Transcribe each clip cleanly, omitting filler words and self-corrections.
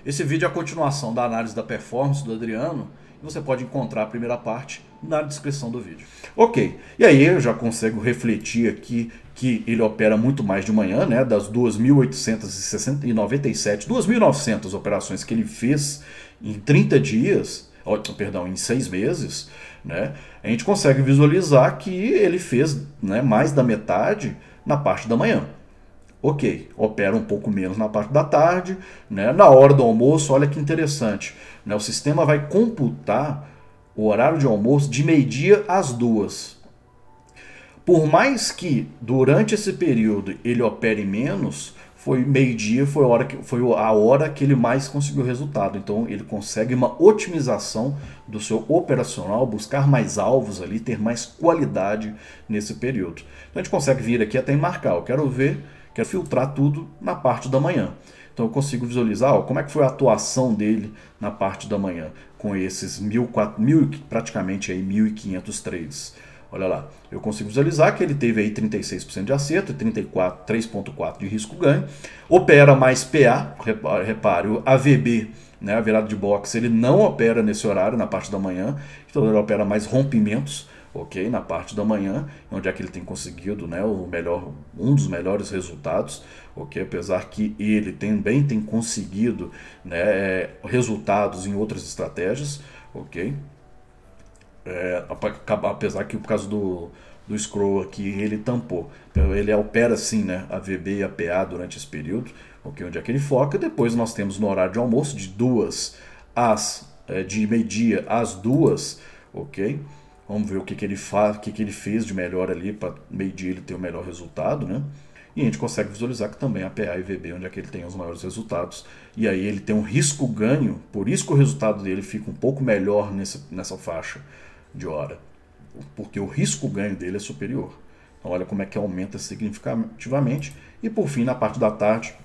Esse vídeo é a continuação da análise da performance do Adriano e você pode encontrar a primeira parte na descrição do vídeo. Ok, e aí eu já consigo refletir aqui que ele opera muito mais de manhã, né, das 2.897, 2.900 operações que ele fez em 30 dias, perdão, em 6 meses, né, a gente consegue visualizar que ele fez, né, mais da metade na parte da manhã. Ok, opera um pouco menos na parte da tarde, né? Na hora do almoço, olha que interessante, né? O sistema vai computar o horário de almoço de meio-dia às 2. Por mais que durante esse período ele opere menos, foi meio-dia, foi a hora que ele mais conseguiu resultado. Então ele consegue uma otimização do seu operacional, buscar mais alvos ali, ter mais qualidade nesse período. Então a gente consegue vir aqui até marcar. Eu quero filtrar tudo na parte da manhã. Então eu consigo visualizar como é que foi a atuação dele na parte da manhã, com esses praticamente aí 1.500 trades. Olha lá, eu consigo visualizar que ele teve aí 36% de acerto e 3,4% de risco-ganho. Opera mais PA, repare, o AVB, né, a virada de boxe, ele não opera nesse horário, na parte da manhã, então ele opera mais rompimentos, ok, na parte da manhã, onde é que ele tem conseguido, né, um dos melhores resultados, ok, apesar que ele também tem conseguido, né, resultados em outras estratégias, ok. Apesar que por causa do scroll aqui ele tampou, ele opera sim, né, a VB e a PA durante esse período, ok, onde é que ele foca. Depois nós temos no horário de almoço de meio-dia às 2, ok. Vamos ver o que ele faz, o que ele fez de melhor ali para meio-dia ele ter o melhor resultado, né? E a gente consegue visualizar que também a PA e VB, onde é que ele tem os maiores resultados. E aí ele tem um risco-ganho, por isso que o resultado dele fica um pouco melhor nessa faixa de hora, porque o risco-ganho dele é superior. Então olha como é que aumenta significativamente. E por fim, na parte da tarde,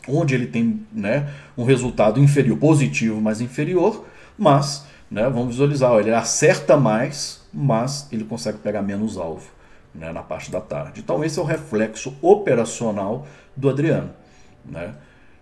onde ele tem, né, um resultado inferior, positivo, mas inferior, mas, né, vamos visualizar, ele acerta mais, mas ele consegue pegar menos alvo, né, na parte da tarde. Então esse é o reflexo operacional do Adriano, né?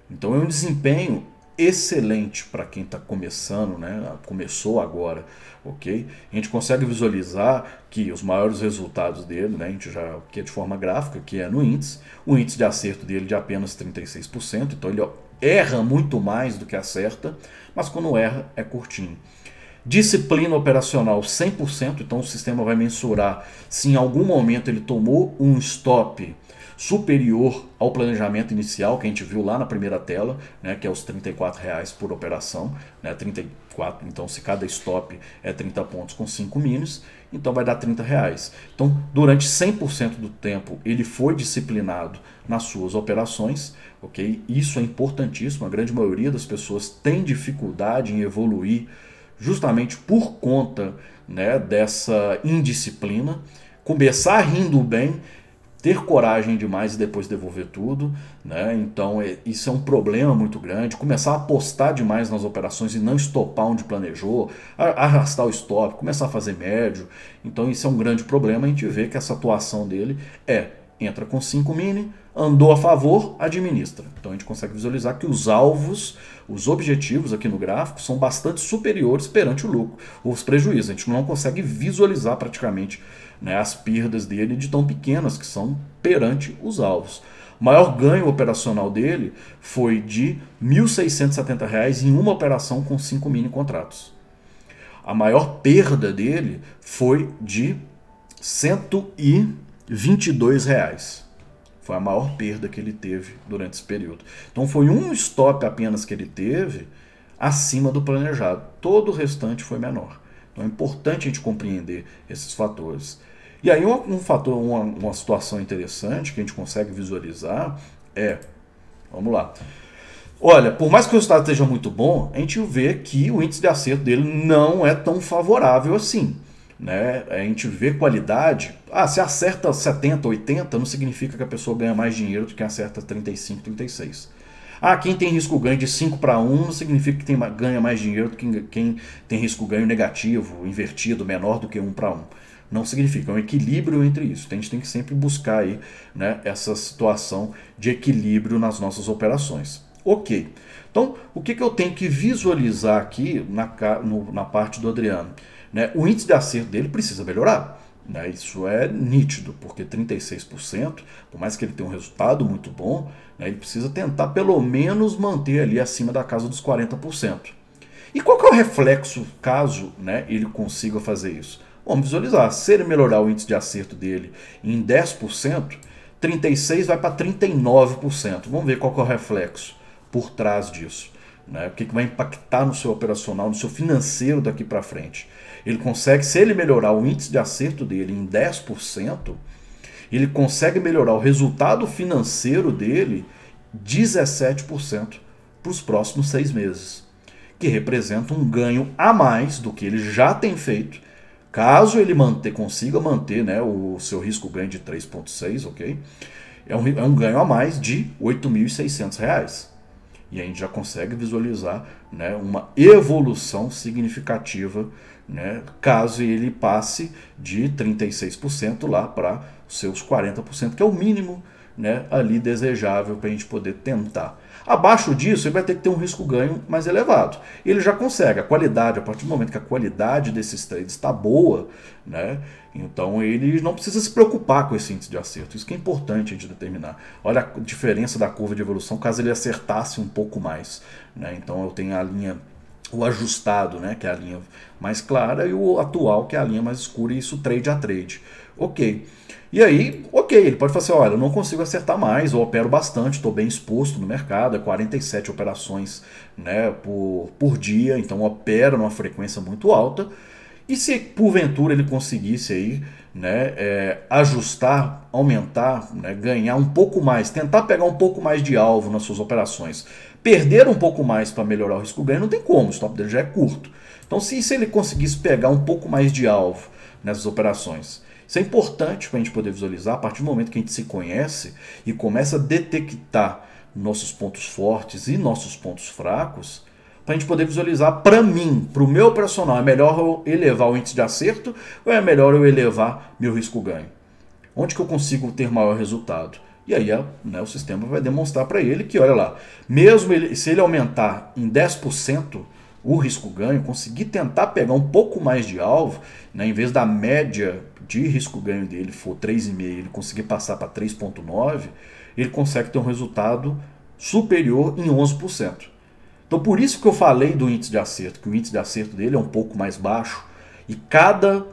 Então é um desempenho excelente para quem está começando, né? Começou agora, ok? A gente consegue visualizar que os maiores resultados dele, né? A gente já, que é de forma gráfica, que é no índice, o índice de acerto dele de apenas 36%, então ele erra muito mais do que acerta, mas quando erra é curtinho. Disciplina operacional 100%, então o sistema vai mensurar se em algum momento ele tomou um stop superior ao planejamento inicial, que a gente viu lá na primeira tela, né, que é os R$34 por operação, né, 34, então se cada stop é 30 pontos com 5 minis, então vai dar R$30. Então durante 100% do tempo ele foi disciplinado nas suas operações, ok? Isso é importantíssimo, a grande maioria das pessoas tem dificuldade em evoluir justamente por conta, né, dessa indisciplina, começar rindo bem, ter coragem demais e depois devolver tudo, né? Então isso é um problema muito grande, começar a apostar demais nas operações e não estopar onde planejou, arrastar o stop, começar a fazer médio, então isso é um grande problema. A gente vê que essa atuação dele entra com 5 mini, andou a favor, administra. Então a gente consegue visualizar que os alvos, os objetivos aqui no gráfico são bastante superiores perante o lucro, os prejuízos. A gente não consegue visualizar praticamente, né, as perdas dele de tão pequenas que são perante os alvos. O maior ganho operacional dele foi de R$1.670 em uma operação com 5 mini contratos. A maior perda dele foi de R$122. Foi a maior perda que ele teve durante esse período. Então foi um stop apenas que ele teve acima do planejado. Todo o restante foi menor. Então é importante a gente compreender esses fatores. E aí uma situação interessante que a gente consegue visualizar vamos lá. Olha, por mais que o resultado esteja muito bom, a gente vê que o índice de acerto dele não é tão favorável assim, né? A gente vê qualidade. Se acerta 70, 80, não significa que a pessoa ganha mais dinheiro do que quem acerta 35, 36. Quem tem risco-ganho de 5-1 não significa que ganha mais dinheiro do que quem tem risco-ganho negativo, invertido, menor do que 1-1. Não significa, é um equilíbrio entre isso. A gente tem que sempre buscar aí, né, essa situação de equilíbrio nas nossas operações. Ok. Então, o que eu tenho que visualizar aqui na parte do Adriano? Né? O índice de acerto dele precisa melhorar. Né? Isso é nítido, porque 36%, por mais que ele tenha um resultado muito bom, né, ele precisa tentar pelo menos manter ali acima da casa dos 40%. E qual que é o reflexo caso, né, ele consiga fazer isso? Vamos visualizar. Se ele melhorar o índice de acerto dele em 10%, 36% vai para 39%. Vamos ver qual que é o reflexo por trás disso. Né? O que vai impactar no seu operacional, no seu financeiro daqui para frente. Ele consegue, se ele melhorar o índice de acerto dele em 10%, ele consegue melhorar o resultado financeiro dele 17% para os próximos 6 meses. Que representa um ganho a mais do que ele já tem feito, caso ele consiga manter, né, o seu risco-ganho de 3,6, ok? É um ganho a mais de R$ 8.600. E a gente já consegue visualizar, né, uma evolução significativa, né, caso ele passe de 36% lá para os seus 40%, que é o mínimo, né, ali desejável para a gente poder tentar. Abaixo disso, ele vai ter que ter um risco-ganho mais elevado. Ele já consegue. A qualidade, a partir do momento que a qualidade desses trades está boa, né, então ele não precisa se preocupar com esse índice de acerto. Isso que é importante a gente determinar. Olha a diferença da curva de evolução caso ele acertasse um pouco mais. Né? Então eu tenho a linha, o ajustado, né, que é a linha mais clara, e o atual, que é a linha mais escura, e isso trade a trade. Ok. E aí, ok, ele pode falar assim, olha, eu não consigo acertar mais, eu opero bastante, estou bem exposto no mercado, é 47 operações, né, por dia, então opera numa frequência muito alta. E se porventura ele conseguisse aí, né, ajustar, aumentar, né, ganhar um pouco mais, tentar pegar um pouco mais de alvo nas suas operações, perder um pouco mais para melhorar o risco-ganho, não tem como, o stop dele já é curto. Então se ele conseguisse pegar um pouco mais de alvo nessas operações, isso é importante para a gente poder visualizar a partir do momento que a gente se conhece e começa a detectar nossos pontos fortes e nossos pontos fracos, para a gente poder visualizar, para mim, para o meu operacional, é melhor eu elevar o índice de acerto ou é melhor eu elevar meu risco-ganho? Onde que eu consigo ter maior resultado? E aí, né, o sistema vai demonstrar para ele que, olha lá, mesmo se ele aumentar em 10% o risco-ganho, conseguir tentar pegar um pouco mais de alvo, né, em vez da média de risco-ganho dele for 3,5, ele conseguir passar para 3,9, ele consegue ter um resultado superior em 11%. Então por isso que eu falei do índice de acerto, que o índice de acerto dele é um pouco mais baixo e cada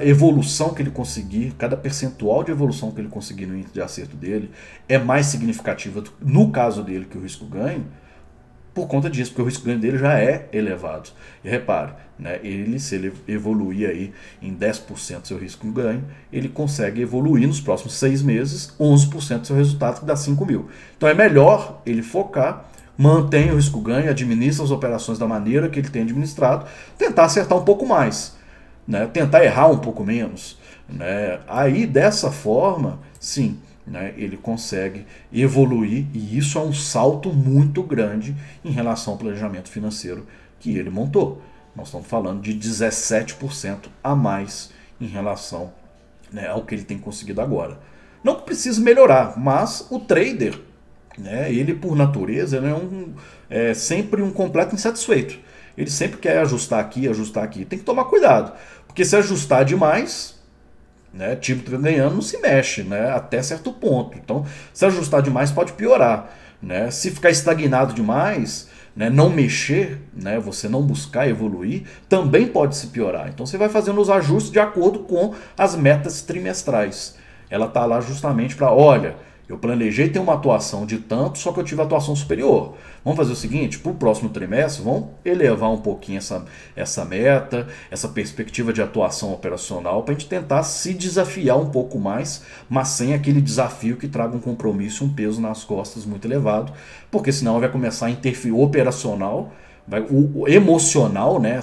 evolução que ele conseguir, cada percentual de evolução que ele conseguir no índice de acerto dele é mais significativa no caso dele que o risco-ganho, por conta disso, porque o risco-ganho dele já é elevado. E repare, né, se ele evoluir aí em 10% seu risco-ganho, ele consegue evoluir nos próximos 6 meses 11% do seu resultado, que dá 5 mil. Então é melhor ele focar, mantém o risco-ganho, administra as operações da maneira que ele tem administrado, tentar acertar um pouco mais, né, tentar errar um pouco menos. Né. Aí, dessa forma, sim, né, ele consegue evoluir, e isso é um salto muito grande em relação ao planejamento financeiro que ele montou. Nós estamos falando de 17% a mais em relação, né, ao que ele tem conseguido agora. Não que precise melhorar, mas o trader, né, ele por natureza, ele é sempre um completo insatisfeito. Ele sempre quer ajustar aqui, ajustar aqui. Tem que tomar cuidado, porque se ajustar demais, né, time que tá ganhando não se mexe, né, até certo ponto. Então, se ajustar demais pode piorar. Né? Se ficar estagnado demais, né, não mexer, né, você não buscar evoluir, também pode se piorar. Então você vai fazendo os ajustes de acordo com as metas trimestrais. Ela está lá justamente para, olha, eu planejei ter uma atuação de tanto, só que eu tive atuação superior. Vamos fazer o seguinte, para o próximo trimestre, vamos elevar um pouquinho essa meta, essa perspectiva de atuação operacional, para a gente tentar se desafiar um pouco mais, mas sem aquele desafio que traga um compromisso, um peso nas costas muito elevado, porque senão vai começar a interferir o operacional, o emocional, né,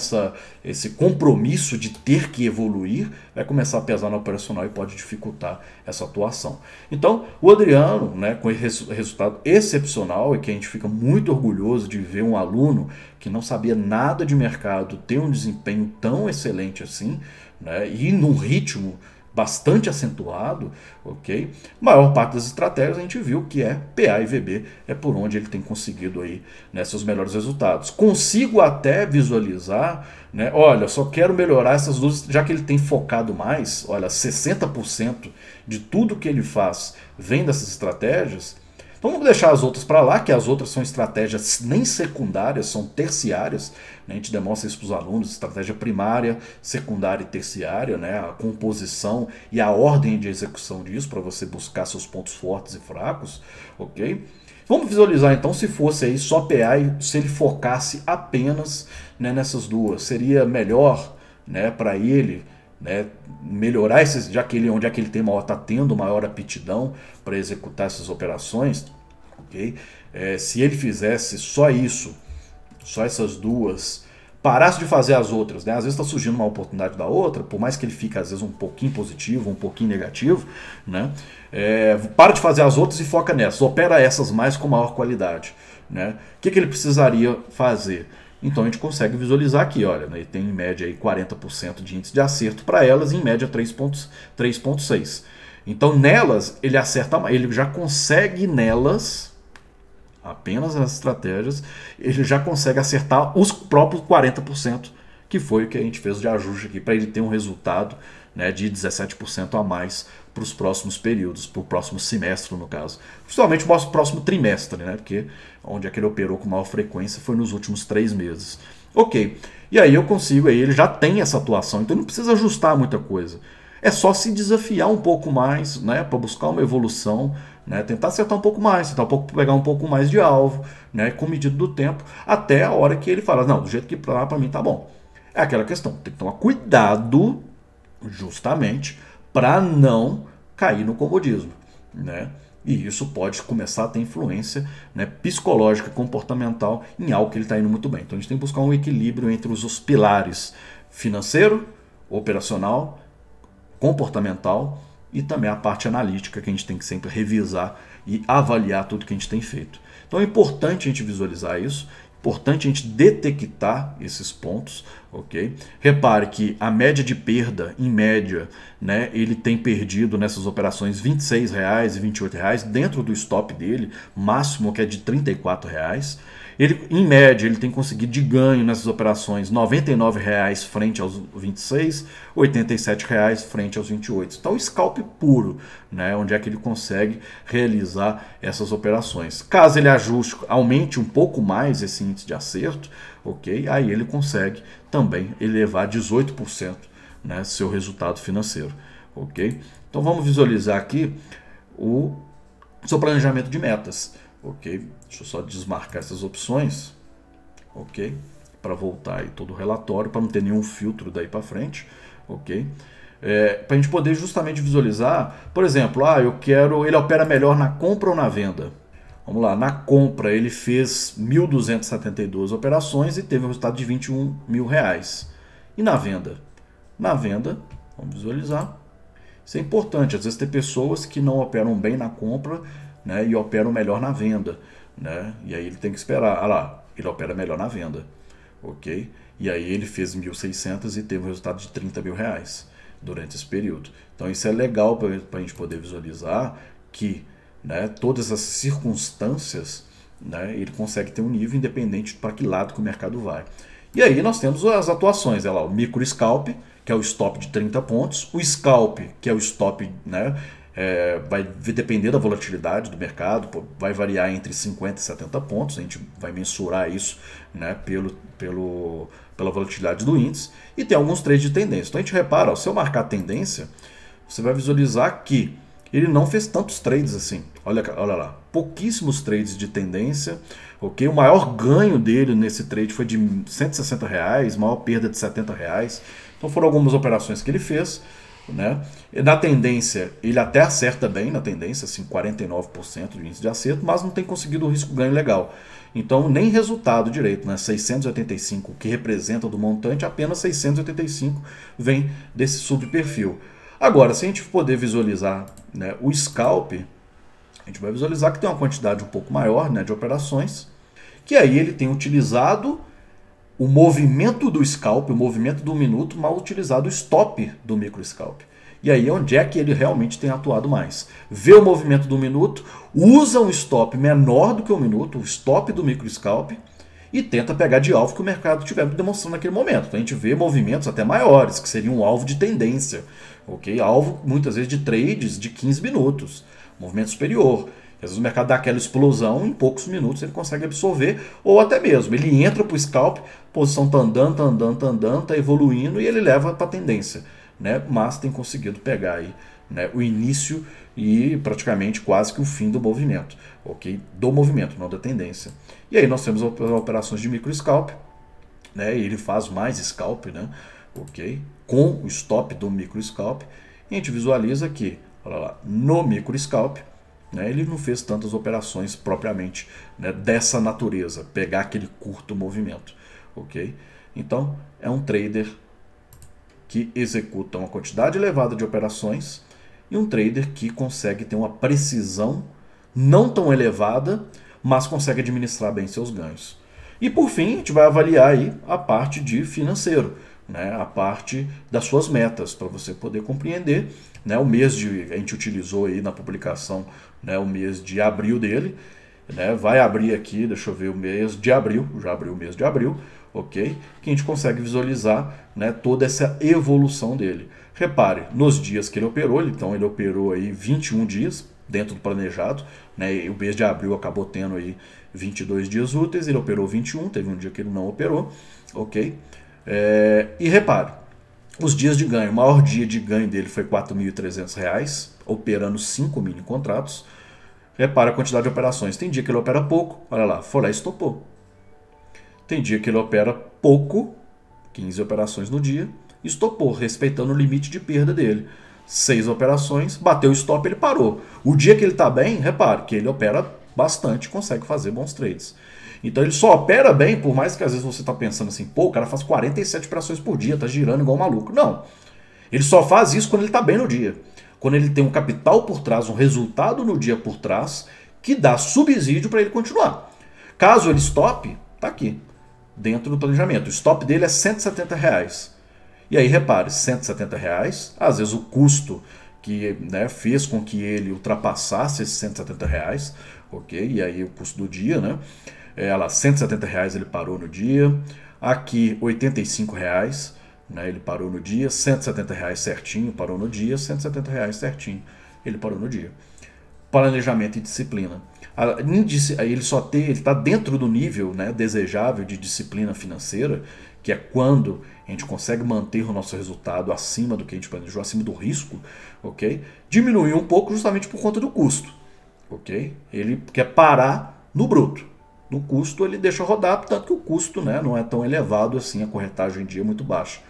esse compromisso de ter que evoluir, vai começar a pesar no operacional e pode dificultar essa atuação. Então, o Adriano, né, com esse resultado excepcional, e que a gente fica muito orgulhoso de ver um aluno que não sabia nada de mercado ter um desempenho tão excelente assim, né, e num ritmo bastante acentuado, ok? A maior parte das estratégias a gente viu que é PA e VB, é por onde ele tem conseguido aí, né, seus melhores resultados. Consigo até visualizar, né, olha, só quero melhorar essas duas, já que ele tem focado mais, olha, 60% de tudo que ele faz vem dessas estratégias. Então vamos deixar as outras para lá, que as outras são estratégias nem secundárias, são terciárias, né? A gente demonstra isso para os alunos, estratégia primária, secundária e terciária, né? A composição e a ordem de execução disso, para você buscar seus pontos fortes e fracos, ok? Vamos visualizar então se fosse aí só PA e se ele focasse apenas, né, nessas duas. Seria melhor, né, para ele, né, melhorar esses, já que ele, onde é que ele tem maior, está tendo maior aptidão para executar essas operações, ok? Se ele fizesse só isso, só essas duas, parasse de fazer as outras, né? Às vezes está surgindo uma oportunidade da outra, por mais que ele fique às vezes um pouquinho positivo, um pouquinho negativo, né? Para de fazer as outras e foca nessas, opera essas mais com maior qualidade, né? O que ele precisaria fazer? Então a gente consegue visualizar aqui, olha, né, ele tem em média aí 40% de índice de acerto para elas, em média 3,6. Então nelas ele acerta, ele já consegue nelas, apenas nas estratégias, ele já consegue acertar os próprios 40%, que foi o que a gente fez de ajuste aqui para ele ter um resultado, né, de 17% a mais para os próximos períodos, para o próximo semestre no caso. Principalmente o próximo trimestre, né, porque onde é que ele operou com maior frequência foi nos últimos 3 meses. Ok, e aí eu consigo, aí ele já tem essa atuação, então não precisa ajustar muita coisa. É só se desafiar um pouco mais, né, para buscar uma evolução, né, tentar acertar um pouco mais, pegar um pouco mais de alvo, né, com medida do tempo, até a hora que ele fala, não, do jeito que para mim tá bom. É aquela questão, tem que tomar cuidado justamente para não cair no comodismo, né? E isso pode começar a ter influência, né, psicológica, comportamental em algo que ele está indo muito bem. Então a gente tem que buscar um equilíbrio entre os pilares financeiro, operacional, comportamental e também a parte analítica que a gente tem que sempre revisar e avaliar tudo que a gente tem feito. Então é importante a gente visualizar isso, importante a gente detectar esses pontos, ok? Repare que a média de perda, em média, né, ele tem perdido nessas operações R$ 26,00 e R$ 28,00 dentro do stop dele, máximo que é de R$ 34,00. Ele, em média, ele tem conseguido de ganho nessas operações R$ 99,00 frente aos 26, R$ 87,00 frente aos 28. Então, scalp puro, né, onde é que ele consegue realizar essas operações. Caso ele ajuste, aumente um pouco mais esse índice de acerto, ok? Aí ele consegue também elevar 18%, né, seu resultado financeiro, ok? Então, vamos visualizar aqui o seu planejamento de metas. Ok, deixa eu só desmarcar essas opções, ok, para voltar aí todo o relatório, para não ter nenhum filtro daí para frente, ok, para a gente poder justamente visualizar, por exemplo, ele opera melhor na compra ou na venda? Vamos lá, na compra ele fez 1.272 operações e teve um resultado de R$ 21.000. E na venda? Na venda, vamos visualizar, isso é importante, às vezes tem pessoas que não operam bem na compra, né, e operam melhor na venda, né? E aí ele tem que esperar. Ah lá, ele opera melhor na venda, ok? E aí ele fez 1.600 e teve um resultado de R$ 30.000 durante esse período. Então isso é legal para a gente poder visualizar que, né, todas as circunstâncias, né, ele consegue ter um nível independente para que lado que o mercado vai. E aí nós temos as atuações, lá, o micro scalp, que é o stop de 30 pontos, o scalp, que é o stop, né, vai depender da volatilidade do mercado, vai variar entre 50 e 70 pontos, a gente vai mensurar isso, né, pela volatilidade do índice, e tem alguns trades de tendência. Então a gente repara, se eu marcar a tendência, você vai visualizar que ele não fez tantos trades assim, olha lá, pouquíssimos trades de tendência, ok? O maior ganho dele nesse trade foi de R$ 160,00, maior perda de R$ 70,00, então foram algumas operações que ele fez, né? Na tendência, ele até acerta bem na tendência, assim, 49% de índice de acerto, mas não tem conseguido um risco-ganho legal. Então, nem resultado direito, né? 685, que representa do montante, apenas 685 vem desse subperfil. Agora, se a gente poder visualizar, né, o scalp, a gente vai visualizar que tem uma quantidade um pouco maior, né, de operações, que aí ele tem utilizado o movimento do scalp, o movimento do minuto, mal utilizado o stop do micro scalp. E aí onde é que ele realmente tem atuado mais? Vê o movimento do minuto, usa um stop menor do que o minuto, o stop do microscalp, e tenta pegar de alvo que o mercado estiver demonstrando naquele momento. Então a gente vê movimentos até maiores, que seriam um alvo de tendência. Okay? Alvo muitas vezes de trades de 15 minutos, movimento superior. Às vezes o mercado dá aquela explosão, em poucos minutos ele consegue absorver, ou até mesmo ele entra para o scalp, a posição está andando, está andando, está andando, está evoluindo e ele leva para a tendência. Né? Mas tem conseguido pegar aí, né, o início e praticamente quase que o fim do movimento, ok? Do movimento, não da tendência. E aí nós temos operações de micro scalp, né? E ele faz mais scalp, né? Ok? Com o stop do micro scalp, e a gente visualiza que, olha lá, no micro scalp, né, ele não fez tantas operações propriamente, né, dessa natureza, pegar aquele curto movimento, ok? Então é um trader que executa uma quantidade elevada de operações e um trader que consegue ter uma precisão não tão elevada, mas consegue administrar bem seus ganhos. E por fim, a gente vai avaliar aí a parte de financeiro, né, a parte das suas metas, para você poder compreender, né, o mês de, a gente utilizou aí na publicação, né, o mês de abril dele, né, vai abrir aqui, deixa eu ver o mês de abril, já abriu o mês de abril, ok? Que a gente consegue visualizar, né, toda essa evolução dele. Repare, nos dias que ele operou, então ele operou aí 21 dias dentro do planejado, né, e o mês de abril acabou tendo aí 22 dias úteis, ele operou 21, teve um dia que ele não operou, ok? E repare, os dias de ganho, o maior dia de ganho dele foi R$ 4.300, operando 5 mini contratos. Repara a quantidade de operações. Tem dia que ele opera pouco, olha lá, foi lá e estopou. Tem dia que ele opera pouco, 15 operações no dia, estopou, respeitando o limite de perda dele. 6 operações, bateu o stop, ele parou. O dia que ele está bem, repare que ele opera bastante, consegue fazer bons trades. Então ele só opera bem, por mais que às vezes você está pensando assim, pô, o cara faz 47 operações por dia, tá girando igual um maluco. Não, ele só faz isso quando ele está bem no dia. Quando ele tem um capital por trás, um resultado no dia por trás, que dá subsídio para ele continuar. Caso ele stop, tá aqui, dentro do planejamento. O stop dele é R$ 170. E aí repare, R$ 170, às vezes o custo que, né, fez com que ele ultrapassasse esses R$ 170, ok? E aí o custo do dia, né? R$ 170 ele parou no dia. Aqui R$ 85, né, ele parou no dia. R$ 170 certinho, parou no dia. R$ 170 certinho, ele parou no dia. Planejamento e disciplina. Ele está dentro do nível, né, desejável de disciplina financeira, que é quando a gente consegue manter o nosso resultado acima do que a gente planejou, acima do risco, ok? Diminuiu um pouco justamente por conta do custo, ok? Ele quer parar no bruto. No custo ele deixa rodar, portanto que o custo, né, não é tão elevado assim, a corretagem em dia é muito baixa.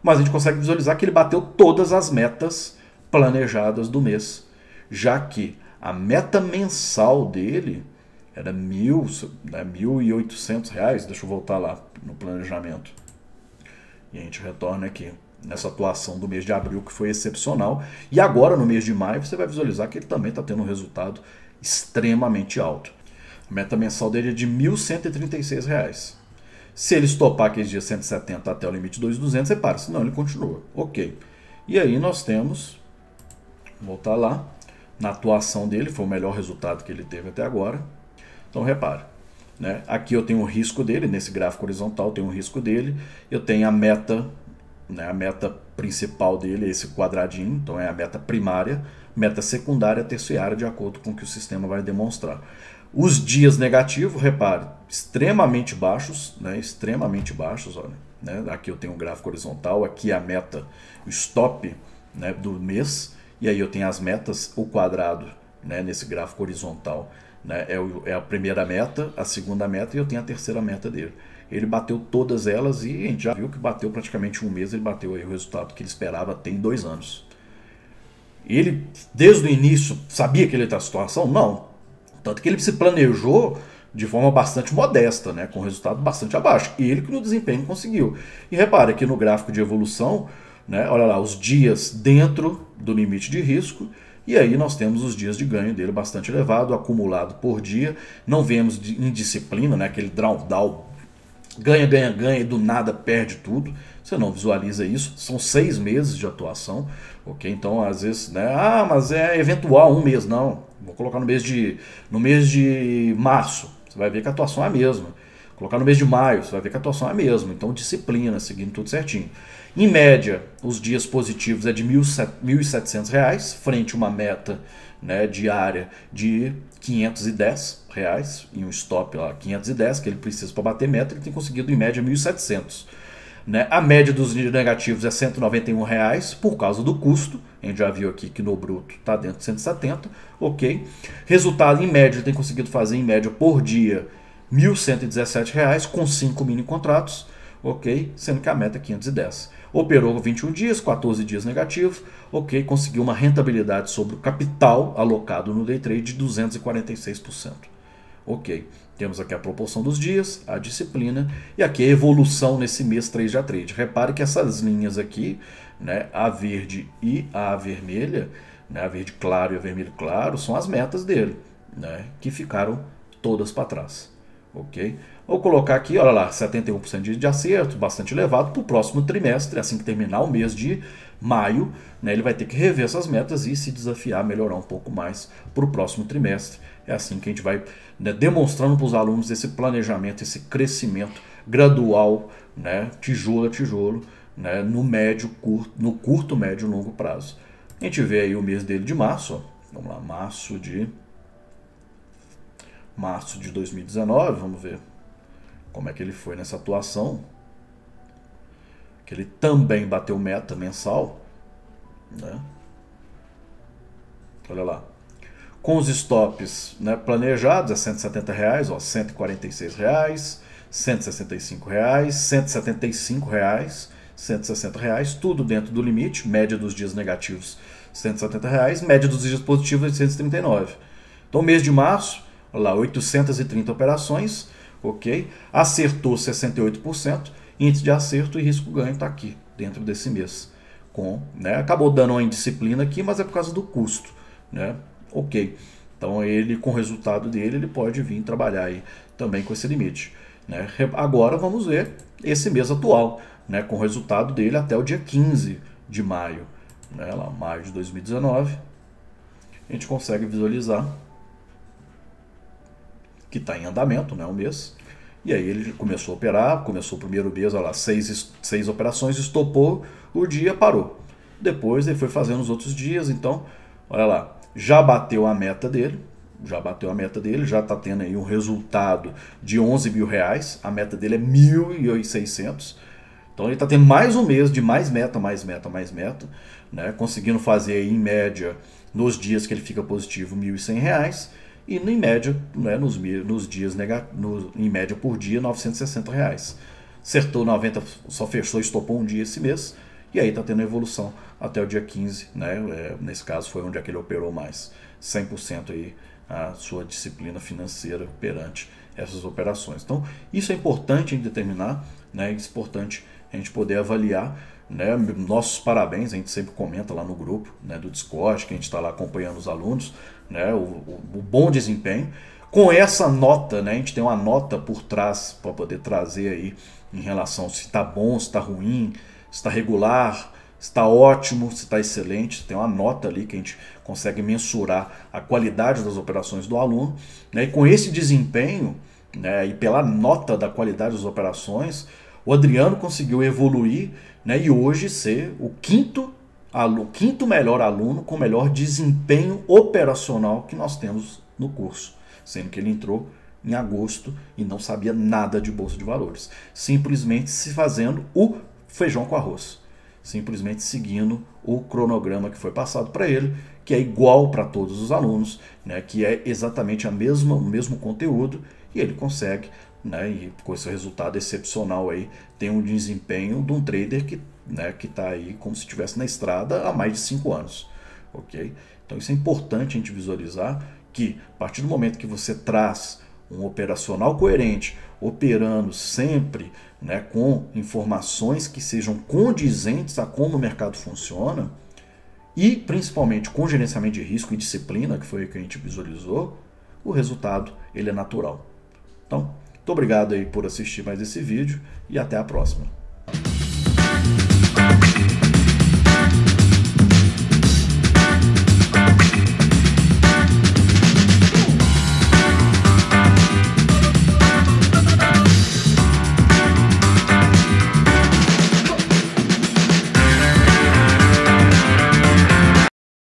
Mas a gente consegue visualizar que ele bateu todas as metas planejadas do mês, já que a meta mensal dele era R$ 1.800. Deixa eu voltar lá no planejamento. E a gente retorna aqui nessa atuação do mês de abril, que foi excepcional. E agora, no mês de maio, você vai visualizar que ele também está tendo um resultado extremamente alto. A meta mensal dele é de R$ 1.136. Se ele estopar aqueles dias 170 até o limite de 2.200, você para, senão ele continua. Ok. E aí nós temos, vou voltar lá, na atuação dele, foi o melhor resultado que ele teve até agora. Então repare, né? Aqui eu tenho o risco dele, nesse gráfico horizontal eu tenho o risco dele, eu tenho a meta, né, a meta principal dele, esse quadradinho, então é a meta primária, meta secundária, terciária, de acordo com o que o sistema vai demonstrar. Os dias negativos, repare, extremamente baixos, né, extremamente baixos, olha, né? Aqui eu tenho um gráfico horizontal, aqui a meta, o stop, né, do mês, e aí eu tenho as metas, o quadrado, né, nesse gráfico horizontal, né, é a primeira meta, a segunda meta, e eu tenho a terceira meta dele. Ele bateu todas elas e a gente já viu que bateu praticamente um mês, ele bateu aí o resultado que ele esperava ter em 2 anos. Ele, desde o início, sabia que ele está na situação? Não. Tanto que ele se planejou de forma bastante modesta, né, com resultado bastante abaixo. E ele que no desempenho conseguiu. E repare aqui no gráfico de evolução, né, olha lá, os dias dentro do limite de risco. E aí nós temos os dias de ganho dele bastante elevado, acumulado por dia. Não vemos indisciplina, né, aquele drawdown ganha, ganha, ganha e do nada perde tudo. Você não visualiza isso. São 6 meses de atuação, ok? Então, às vezes, né? Ah, mas é eventual, um mês. Não, vou colocar no mês de março. Você vai ver que a atuação é a mesma. Colocar no mês de maio, você vai ver que a atuação é a mesma. Então, disciplina, seguindo tudo certinho. Em média, os dias positivos é de R$ 1.700, frente a uma meta, né, diária de R$ 510 e um stop lá, 510, que ele precisa para bater meta, ele tem conseguido em média 1.700. Né? A média dos negativos é R$ 191 por causa do custo. A gente já viu aqui que no bruto está dentro de 170, ok. Resultado, em média, ele tem conseguido fazer em média por dia R$ 1.117 com 5 mini contratos, ok, sendo que a meta é 510. Operou 21 dias, 14 dias negativos, ok, conseguiu uma rentabilidade sobre o capital alocado no day trade de 246%. Ok, temos aqui a proporção dos dias, a disciplina e aqui a evolução nesse mês 3 de trade. Repare que essas linhas aqui, né, a verde e a vermelha, né, a verde claro e a vermelho claro, são as metas dele, né, que ficaram todas para trás. Ok? Vou colocar aqui, olha lá, 71% de acerto, bastante elevado para o próximo trimestre, assim que terminar o mês de maio, né, ele vai ter que rever essas metas e se desafiar a melhorar um pouco mais para o próximo trimestre. É assim que a gente vai, né, demonstrando para os alunos esse planejamento, esse crescimento gradual, né, tijolo a tijolo, né, no curto, médio e longo prazo. A gente vê aí o mês dele de março, ó, vamos lá, março de 2019, vamos ver como é que ele foi nessa atuação, que ele também bateu meta mensal, né? Olha lá, com os stops, né, planejados é R$ 170, ó, R$ 146, R$ 165, R$ 175, R$ 160, tudo dentro do limite, média dos dias negativos R$ 170, média dos dias positivos R$ 839. Então, mês de março, olha lá, 830 operações, ok? Acertou 68%, índice de acerto e risco-ganho está aqui, dentro desse mês. Né, acabou dando uma indisciplina aqui, mas é por causa do custo, né? Ok. Então, ele, com o resultado dele, ele pode vir trabalhar aí também com esse limite. Né? Agora, vamos ver esse mês atual, né, com o resultado dele até o dia 15 de maio. Né, lá, maio de 2019, a gente consegue visualizar que está em andamento, né, o mês. E aí ele começou a operar, começou o primeiro mês, olha lá, 6 operações, estopou o dia, parou. Depois ele foi fazendo os outros dias, então, olha lá, já bateu a meta dele, já está tendo aí um resultado de R$ 11 mil, a meta dele é 1.600. Então ele está tendo mais um mês de mais meta, né, conseguindo fazer aí, em média, nos dias que ele fica positivo, R$ 1.100, e em média, né, nos dias em média por dia, R$ 960. Acertou 90, só fechou, estopou um dia esse mês, e aí está tendo evolução até o dia 15, né? Nesse caso foi onde é que ele operou mais, 100% aí a sua disciplina financeira perante essas operações. Então, isso é importante em determinar, né? É importante a gente poder avaliar, né? Nossos parabéns, a gente sempre comenta lá no grupo, né, do Discord, que a gente está lá acompanhando os alunos, né, o bom desempenho. Com essa nota, né, a gente tem uma nota por trás para poder trazer aí em relação se está bom, se está ruim, se está regular, se está ótimo, se está excelente. Tem uma nota ali que a gente consegue mensurar a qualidade das operações do aluno. Né, e com esse desempenho, né, e pela nota da qualidade das operações, o Adriano conseguiu evoluir, né, e hoje ser o quinto melhor aluno com melhor desempenho operacional que nós temos no curso, sendo que ele entrou em agosto e não sabia nada de bolsa de valores, simplesmente se fazendo o feijão com arroz, simplesmente seguindo o cronograma que foi passado para ele, que é igual para todos os alunos, né, que é exatamente o mesmo conteúdo, e ele consegue, né, e com esse resultado excepcional aí, tem um desempenho de um trader que, né, que está aí como se estivesse na estrada há mais de 5 anos. Ok? Então isso é importante a gente visualizar, que a partir do momento que você traz um operacional coerente, operando sempre, né, com informações que sejam condizentes a como o mercado funciona, e principalmente com gerenciamento de risco e disciplina, que foi o que a gente visualizou, o resultado ele é natural. Então, Muito obrigado aí por assistir mais esse vídeo e até a próxima.